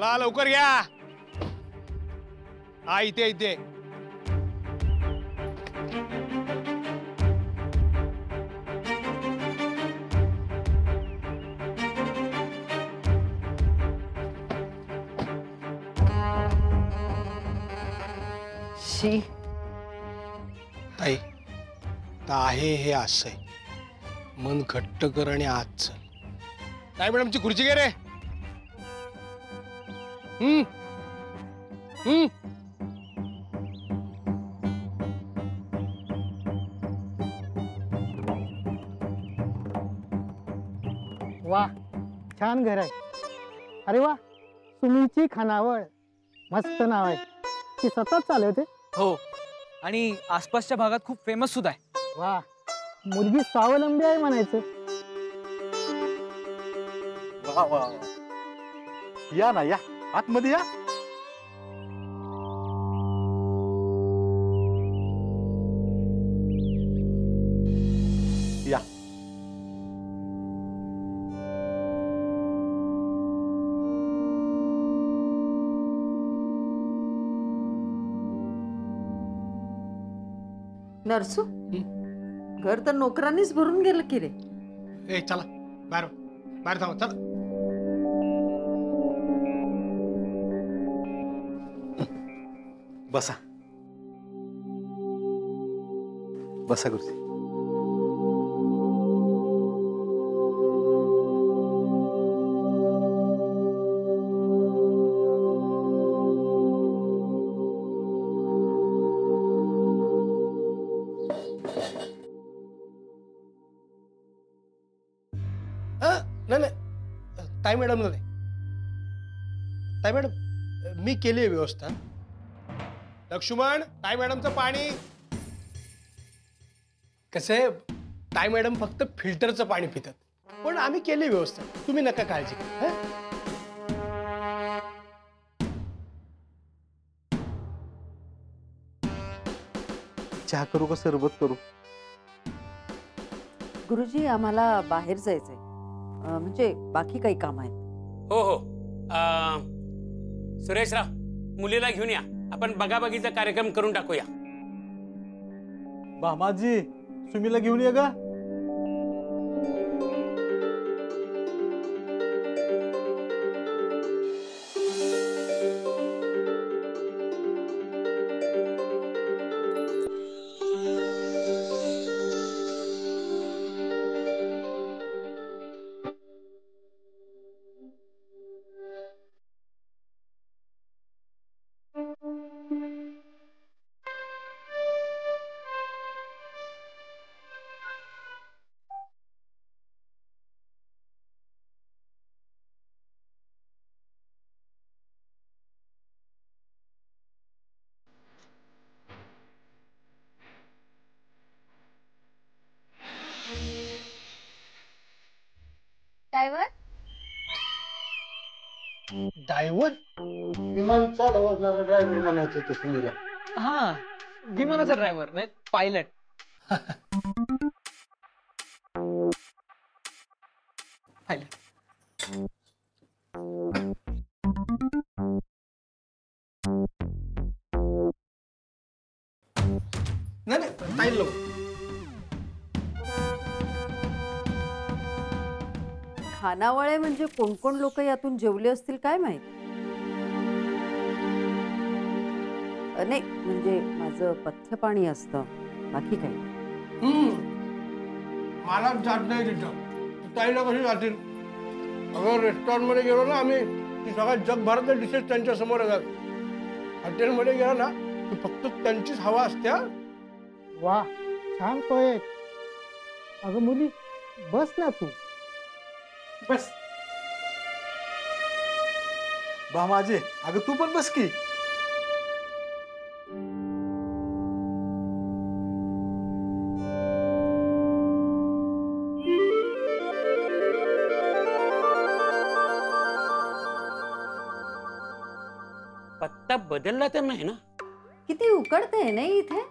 चला लवकर घ्या. हा इथे इथे. शी ताई आहे हे असं आहे. मन घट्ट कर आणि आत चल. ताई मॅडमची खुर्ची घे रे. वा छान घर आहे. अरे वा सुमीची खानावळ मस्त नाव आहे. ती सतत चालवते. हो आणि आसपासच्या भागात खूप फेमस सुद्धा आहे. वा मुलगी स्वावलंबी आहे म्हणायचं. वा वा या ना या आतमध्ये या. या नरसू घर तर नोकरांनीच भरून गेलं की रे. ए चला बाहेर बाहेर थांबा चला. बसा बसा गुरुजी. नाही नाही ताई मॅडम नाही. ताई मॅडम मी केली आहे व्यवस्था. लक्ष्मण ताई मॅडमचं पाणी. कसं आहे ताई मॅडम फक्त फिल्टरचं पाणी पितात पण आम्ही केली व्यवस्था. तुम्ही नका काळजी करा. चहा करू का सरबत करू? गुरुजी आम्हाला बाहेर जायचंय. म्हणजे बाकी काही काम आहेत. हो हो सुरेशराव मुलीला घेऊन या. आपण बघाबघीचा कार्यक्रम करून टाकूया. भामाजी सुमीला घेऊन ये गा. ड्रायव्हर विमान चालवणारा ड्रायव्हर म्हणायचं ते सुमीला. हा विमानाचा ड्रायव्हर नाही पायलट. पायलट. नाही नाही ताई लोक खानावळे म्हणजे कोण कोण लोक यातून जेवले असतील काय माहित. नाही म्हणजे माझं पथ्य पाणी असतं बाकी काही. मला जात नाही तिथं. ताईला कशी जातील. अगं रेस्टॉरंट मध्ये गेलो ना आम्ही ती सगळ्या जगभरातल्या डिशेस त्यांच्या समोर येतात. हॉटेलमध्ये गेलो ना की फक्त त्यांचीच हवा असते. वा छान पोहे. अगं मुली बस ना तू. बस भामाजी अगं तू पण बस की. पत्ता बदलला तर नाही ना? किती उकडते नाही इथे.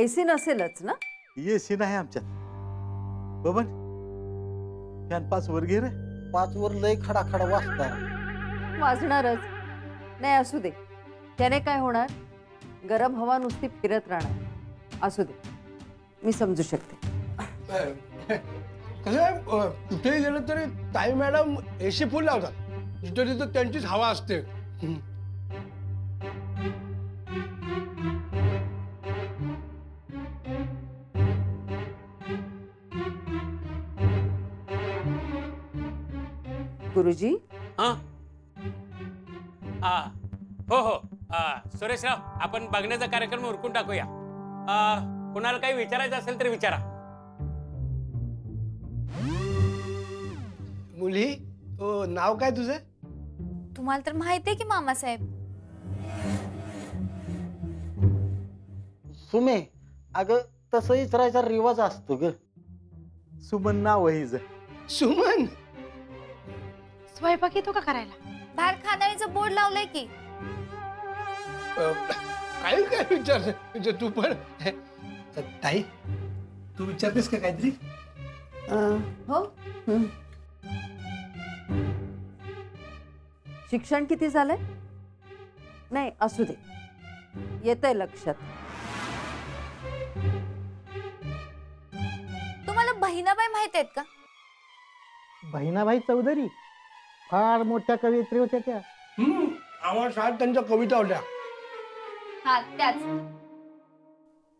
एसी नसेलच ना? एसी नाही आमच्यात. बबन फॅन 5 वर घे रे. 5 वर लय खडा खडा वाजता. वाजणारच. नाही असू दे, त्याने काय होणार, गरम हवा नुसती फिरत राहणार. असू दे, मी समजू शकते. कसं आहे, कुठेही गेलं तरी ताई मॅडम एसी फुल लावतात. जिथं तिथं त्यांचीच हवा असते. गुरुजी, हा आ, हो हो सुरेशराव, आपण बघण्याचा कार्यक्रम उरकून टाकूया. कोणाला काही विचारायचं असेल तर विचारा. मुली, नाव काय तुझं? तुम्हाला तर माहिती आहे की मामासाहेब. सुमे, अगं तसं विचारायचा रिवाज असतो ग. सुमन नाव आहे हिचं. सुमन? स्वयंपाक येतो का करायला? बाहेर खानावळीचं बोर्ड लावलंय की. काय काय विचारते म्हणजे तू पण. ताई, तू विचारतेस का काहीतरी? हो. शिक्षण किती झालंय? नाही असू दे, येतंय लक्षात. तुम्हाला बहिणाबाई माहित आहेत का? बहिणाबाई चौधरी फार मोठ्या कवयित्री होत्या त्या. आम्हाला शाळेत त्यांच्या कविता होत्या. हा, त्याच.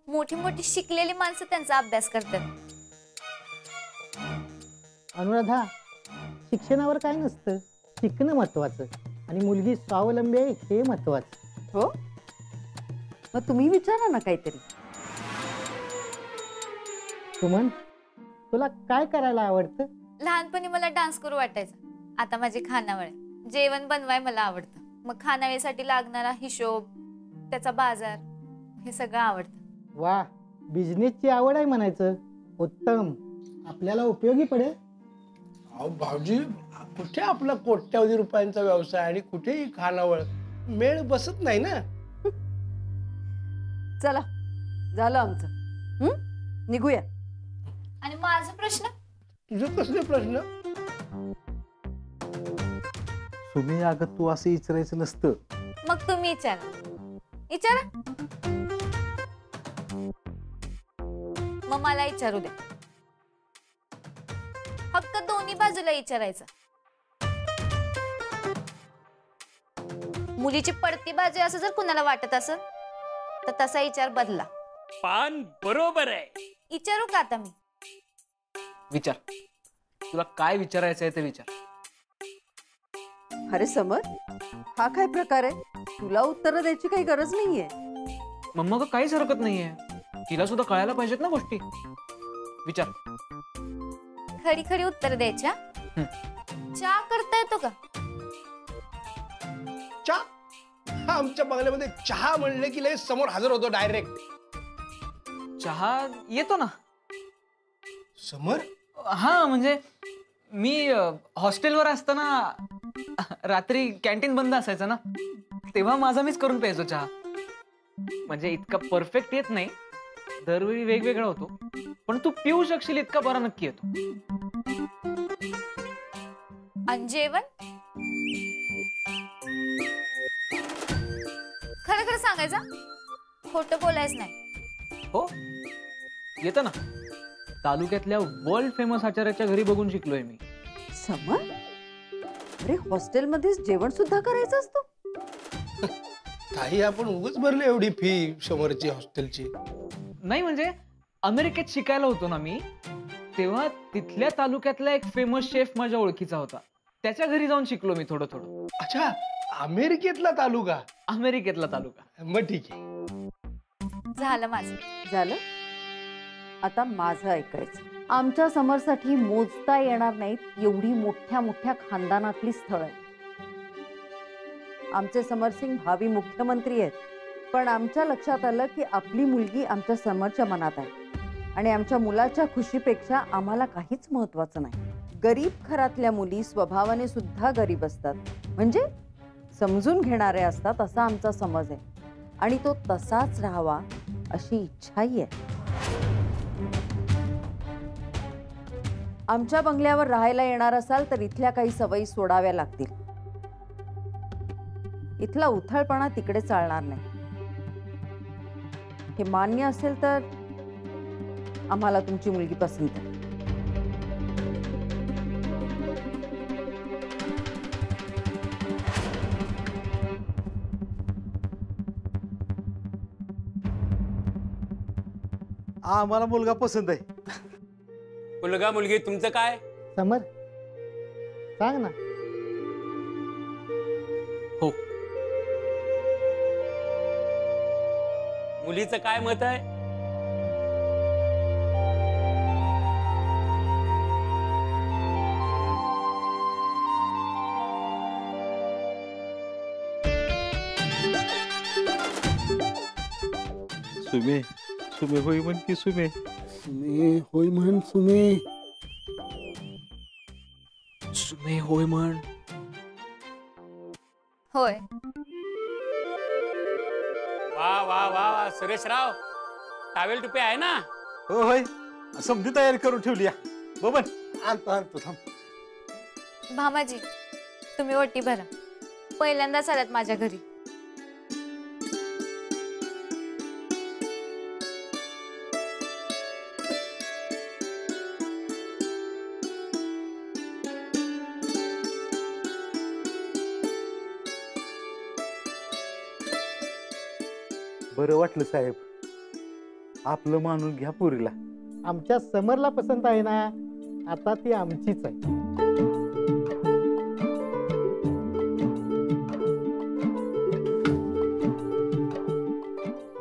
मोठी मोठी शिकलेली माणसं त्यांचा अभ्यास करतात. अनुराधा, शिक्षणावर काय नसतं, शिकणं महत्वाचं आणि मुलगी स्वावलंबी आहे हे महत्वाचं. हो, मग तुम्ही विचारा ना काहीतरी. सुमन, तुला काय करायला आवडतं? लहानपणी मला डान्स करू वाटायचा. आता माझी खानावळ. जेवण बनवाय मला आवडतं. मग खानावळीसाठी लागणारा हिशोब, त्याचा बाजार, हे सगळं आवडतं. वा, बिझनेसची आवड आहे म्हणायचं. उत्तम, आपल्याला उपयोगी पडेल. अहो भाऊजी, कुठे आपला कोट्यावधी रुपयांचा व्यवसाय आणि कुठेही खानावळ, मेळ बसत नाही ना. चला, झालं आमचं. निघूया. आणि माझा प्रश्न? तुझं कसले प्रश्न? सुमी, अगं तू असं विचारायचं नसतं. मग तुम्ही विचारा. विचारा. मग मला विचारू द्या. हक्क दोन्ही बाजूला विचारायचा. मुलीची पडती बाजू असं जर कुणाला वाटत असेल तर तसा विचार बदला. पान बरोबर आहे. विचारू का आता मी? विचार, तुला काय विचारायचं आहे ते विचार. अरे समर, हा काय प्रकार आहे? तुला उत्तरं द्यायची काही गरज नाहीये. मम्मा का काहीच हरकत नाहीये, तिला सुद्धा कळायला पाहिजेत ना गोष्टी. विचार. खरी खरी उत्तर द्यायच्या. चहा करता येतो का? चहा? आमच्या बंगल्यामध्ये चहा म्हणले की लगेच समोर हजर होतो डायरेक्ट. चहा येतो ना. समर? हा, म्हणजे मी हॉस्टेलवर असताना रात्री कॅन्टीन बंद असायचं ना, तेव्हा माझा मीच करून प्यायचो चहा. म्हणजे इतका परफेक्ट येत नाही, दरवेळी वेगवेगळा होतो, पण तू पिऊ शकशील इतका बरा नक्की येतो. आणि जेवण? खरं खरं सांगायचं, खोटं बोलायचं नाही. हो, येतं ना. तालुक्यातल्या वर्ल्ड फेमस आचार्याच्या घरी बघून शिकलोय मी. समर, अरे हॉस्टेलमध्येच जेवण सुद्धा करायचं असतं? काही आपण उगाच भरले एवढी फी समोरची हॉस्टेलची. नाही म्हणजे अमेरिकेत शिकायला होतो ना मी, तेव्हा तिथल्या तालुक्यातला एक फेमस शेफ माझ्या ओळखीचा होता. त्याच्या घरी जाऊन शिकलो मी थोडं थोडं. अच्छा, अमेरिकेतला तालुका? अमेरिकेतला तालुका. मग ठीक आहे. झालं माझं. झालं. आता माझं ऐकायचं. आमच्या समरसाठी मोजता येणार नाहीत एवढी मोठ्या मोठ्या खानदानातली स्थळ आहेत. आमचे समरसिंग भावी मुख्यमंत्री आहेत, पण आमच्या लक्षात आलं की आपली मुलगी आमच्या समरच्या मनात आहे आणि आमच्या मुलाच्या खुशीपेक्षा आम्हाला काहीच महत्वाचं नाही. गरीब घरातल्या मुली स्वभावाने सुद्धा गरीब असतात, म्हणजे समजून घेणारे असतात असा आमचा समज आहे आणि तो तसाच राहावा अशी इच्छाही आहे. आमच्या बंगल्यावर राहायला येणार असाल तर इथल्या काही सवयी सोडाव्या लागतील. इथला उथळपणा तिकडे चालणार नाही. हे मान्य असेल तर आम्हाला तुमची मुलगी पसंत आहे. आम्हाला मुलगा पसंत आहे. मुलगा मुलगी तुमचं काय? समर सांग ना. हो. मुलीचं काय मत आहे? सुमे सुमे होई म्हण की सुमे. सुमे होय म्हण सुमे. सुमे होय म्हण. होय. वा वा वा वा सुरेशराव, टावेल टुपे आहे ना? हो होय, समधी तयारी करून ठेवली. बबन आणतो आणतो थांब. भामाजी, तुम्ही ओटी भरा. पहिल्यांदाच आलात माझ्या घरी. बरं वाटलं साहेब. आपलं मानून घ्या पुरीला. आमच्या समरला पसंत आहे ना, आता ती आमचीच आहे.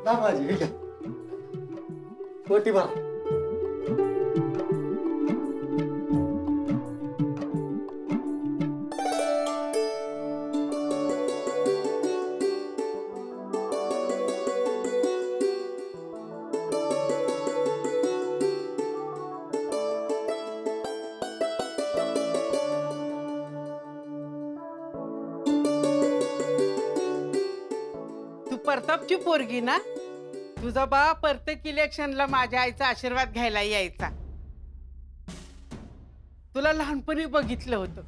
दामाजी हे घ्या. ओटी भरा. तू प्रतापची पोरगी ना? तुझा बाप प्रत्येक इलेक्शनला माझ्या आईचा आशीर्वाद घ्यायला यायचा. तुला लहानपणी बघितलं होतं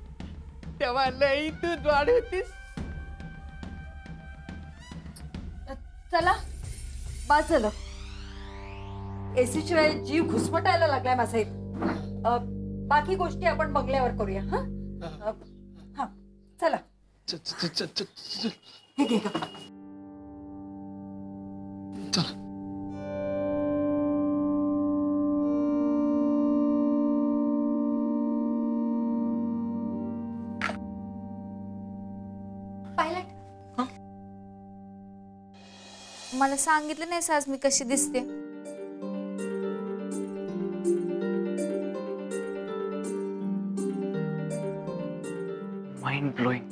तेव्हा लई तू द्वाड होतीस. चला बास झालं. एसी शिवाय जीव घुसमटायला लागलाय माझा इथं. बाकी गोष्टी आपण बंगल्यावर करूया. हा चला. हे घे का. मला सांगितलं नाही आज मी कशी दिसते. Mind blowing.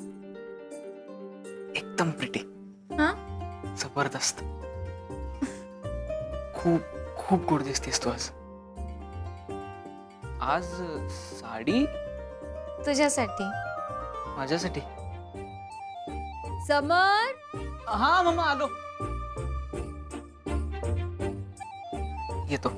एकदम प्रिटी. हा? जबरदस्त. खूप खूप गोड दिसतेस तू आज. आज साडी तुझ्यासाठी. माझ्यासाठी. समर. हा मम्मा आलो. येतो.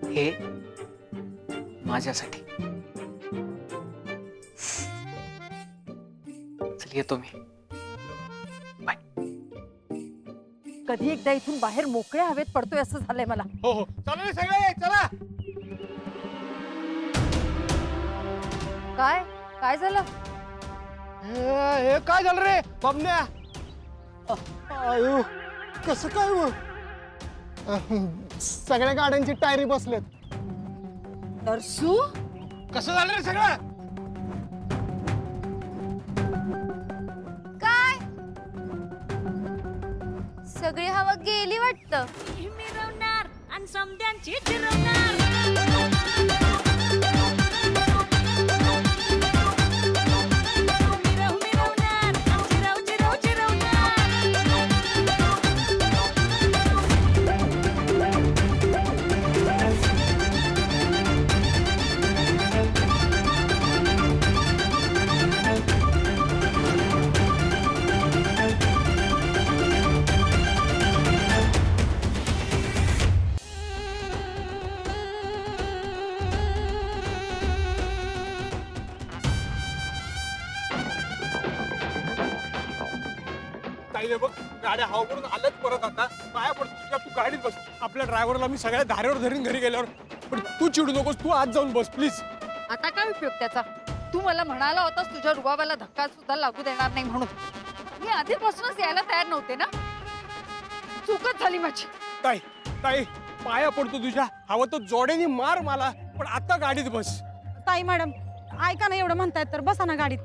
हे माझ्यासाठी. चल येतो मी. कधी एकदा इथून बाहेर मोकळ्या हवेत पडतोय असं झालंय मला. हो हो चला रे सगळे चला. काय काय झालं? हे काय झालं रे बबन्या? आयो कसं काय हो? सगळ्या गाड्यांची टायरी बसलेत. नरसू कसं झालं रे सगळं? काय सगळी हवा गेली वाटतं. मिरवणार आणि समद्यांची जिरवणार. मिरव मिरवणार आणि जिरव जिरव जिरवणार. ताईले बघ गाड्या हवा करून आल्याच परत आता पाया पडतो तुझ्या, तू गाडीत बस. आपल्या ड्रायव्हरला मी सगळ्या धारेवर धरून घरी गेल्यावर, पण तू चिडू नकोस, तू आज जाऊन बस प्लीज. आता काय उपयोग त्याचा? तू मला म्हणाला होतास तुझ्या रुबाबाला धक्का सुद्धा लागू देणार नाही म्हणून. मी आधीपासूनच यायला तयार नव्हते ना. चूकच झाली माझी. ताई ताई पाया पडतो तुझ्या, हवं तर जोड्याने मार मला, पण आता गाडीत बस. ताई मॅडम ऐका ना, एवढं म्हणतायत तर बसा ना गाडीत.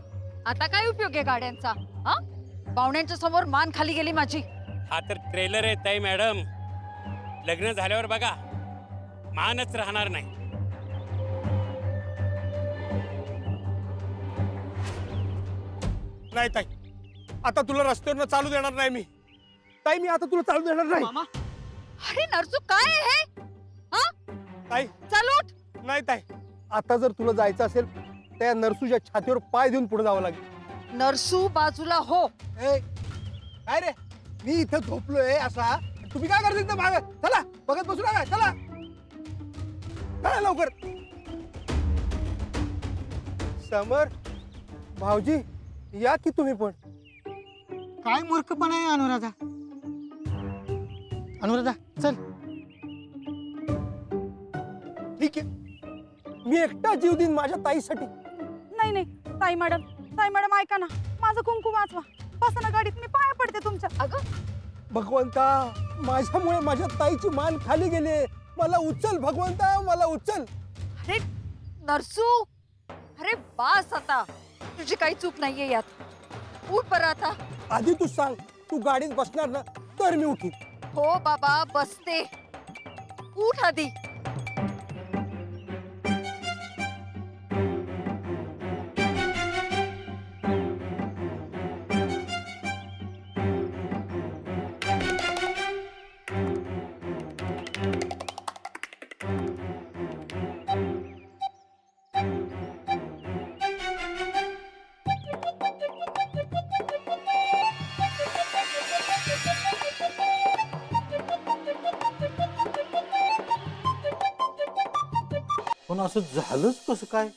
आता काय उपयोग आहे गाड्यांचा? हा, पाहुण्यांच्या समोर मान खाली गेली माझी. हा तर ट्रेलर आहे ताई मॅडम. लग्न झाल्यावर बघा मानच राहणार नाही. नाही ताई, आता तुला रस्त्यावर चालू देणार नाही मी. ताई मी आता तुला चालू देणार नाही. मामा अरे नरसू काय आहे हे? हा ताई चालू उठ. नाही ताई, आता जर तुला जायचं असेल त्या नरसूच्या छातीवर पाय देऊन पुढे जावं लागेल. नरसू बाजूला हो. ए, काय रे, मी इथं झोपलोय असा, तुम्ही काय करता इथं मागं? चला बघत बसू नका, चला चला लवकर. समर भाऊजी या की तुम्ही पण. काय मूर्खपणा आहे अनुराधा. अनुराधा चल. ठीक आहे, मी एकटा जीव देईन माझ्या ताईसाठी. नाही नाही ताई मॅडम ऐका ना, माझं कुंकू वाचवा. बसा ना गाडीत, मी पाया पडते तुमच्या. अगं भगवंता, माझ्यामुळे माझ्या ताईची मान खाली गेली. मला उचल भगवंता, मला उचल. अरे नरसू, अरे बास आता, तुझी काही चूक नाहीये यात. उठ बरं आता. आधी तू सांग, तू गाडीत बसणार ना तर मी उठीन. हो बाबा बसते, उठ आधी. पण असं झालंच कसं काय?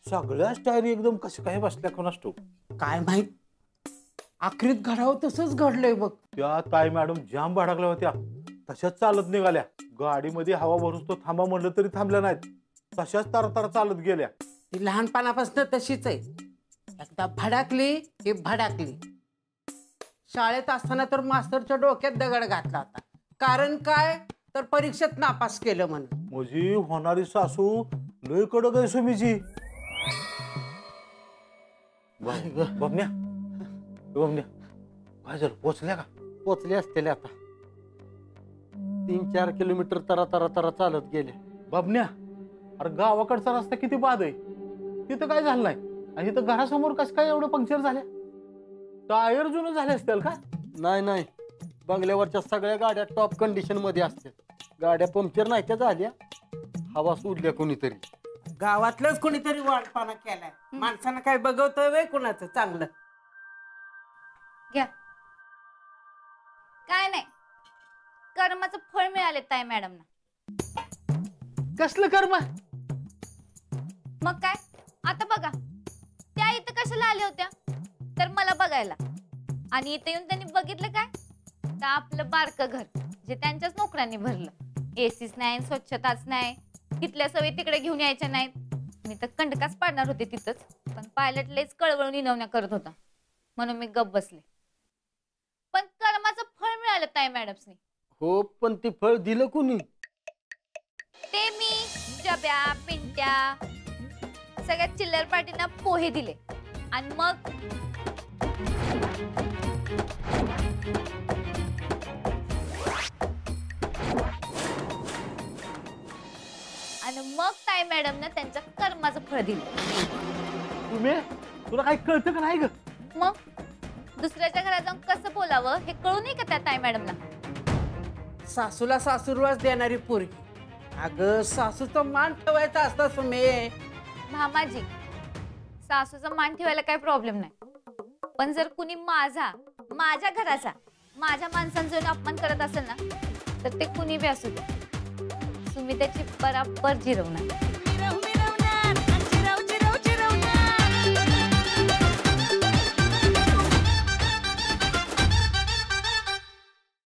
सगळ्या स्टायरी एकदम कसं काय बसल्या कोणास ठाऊक. काय माहित, आखरीत घडावं तसंच घडलंय बघ. त्या ताई मॅडम जाम भडकल्या होत्या, तशाच चालत निघाल्या. गाडीमध्ये हवा भरून तो थांबा म्हणलं तरी थांबल्या नाहीत, तशाच तारा चालत गेल्या. ती लहानपणापासून तशीच आहे. एकदा भडाकली की भडाकली. शाळेत असताना तर मास्तरच्या डोक्यात दगड घातला होता. कारण काय तर परीक्षेत नापास केलं म्हणून. माझी होणारी सासू लय कडक आहे सुमीची. बमण्या काय झालं, पोचल्या का? पोचले असतील आता. 3-4 किलोमीटर तरा चालत गेले. बमण्या, अरे गावाकडचा रस्ता किती बाद आहे, तिथं काय झालं नाही, आणि इथं घरासमोर कसं काय एवढं पंक्चर झाल्या? टायर जुनं झाले असतील का? नाही, बंगल्यावरच्या सगळ्या गाड्या टॉप कंडिशन मध्ये असतात. गाड्या पंक्चर नाही त्या झाल्या, हवा सोडल्या कोणीतरी. गावातलंच कोणीतरी वाटपाना केलाय. माणसानं काय बघवतोय वे कुणाचं चांगलं. घ्या. काय नाही, कर्माचं फळ मिळाले ताई मॅडमना. कसलं कर्म? मग काय, आता बघा, त्या इथं कशाला आल्या होत्या तर मला बघायला. आणि इथं येऊन त्यांनी बघितलं काय तर आपलं बारकं घर जे त्यांच्याच नोकऱ्यांनी भरलं. एसीच नाही, स्वच्छताच नाही, तिथल्या सवयी तिकडे घेऊन यायच्या नाहीत. मी तर कंडकाच पाडणार होते तिथंच, पण पायलट लयच कळवळून इनवण्या करत होता म्हणून मी गप्प बसले. पण कर्माचं फळ मिळालं ताई मॅडम्सनी. हो, पण ते फळ दिलं कोणी? ते मी, जब्या, पिंट्या, सगळ्या चिल्लर पार्टीना पोहे दिले. आणि मग ताई मॅडमनं त्यांच्या कर्माचं फळ दिलं. तुम्ही, तुला काही कळतं का नाही ग? मग दुसऱ्याच्या घरात जाऊन कसं बोलावं हे कळू नये का त्या ताई मॅडमला? सासूला सासूरवास देणारी पोरगी. अगं सासूचा मान ठेवायचा असता सुमे. मामाजी, सासूचा मान ठेवायला काही प्रॉब्लेम नाही, पण जर कुणी माझ्या घराचा, माझ्या माणसांचा जर अपमान करत असेल ना तर ते कुणी बी असू दे, तुम्ही त्याची बराबर जिरवणार.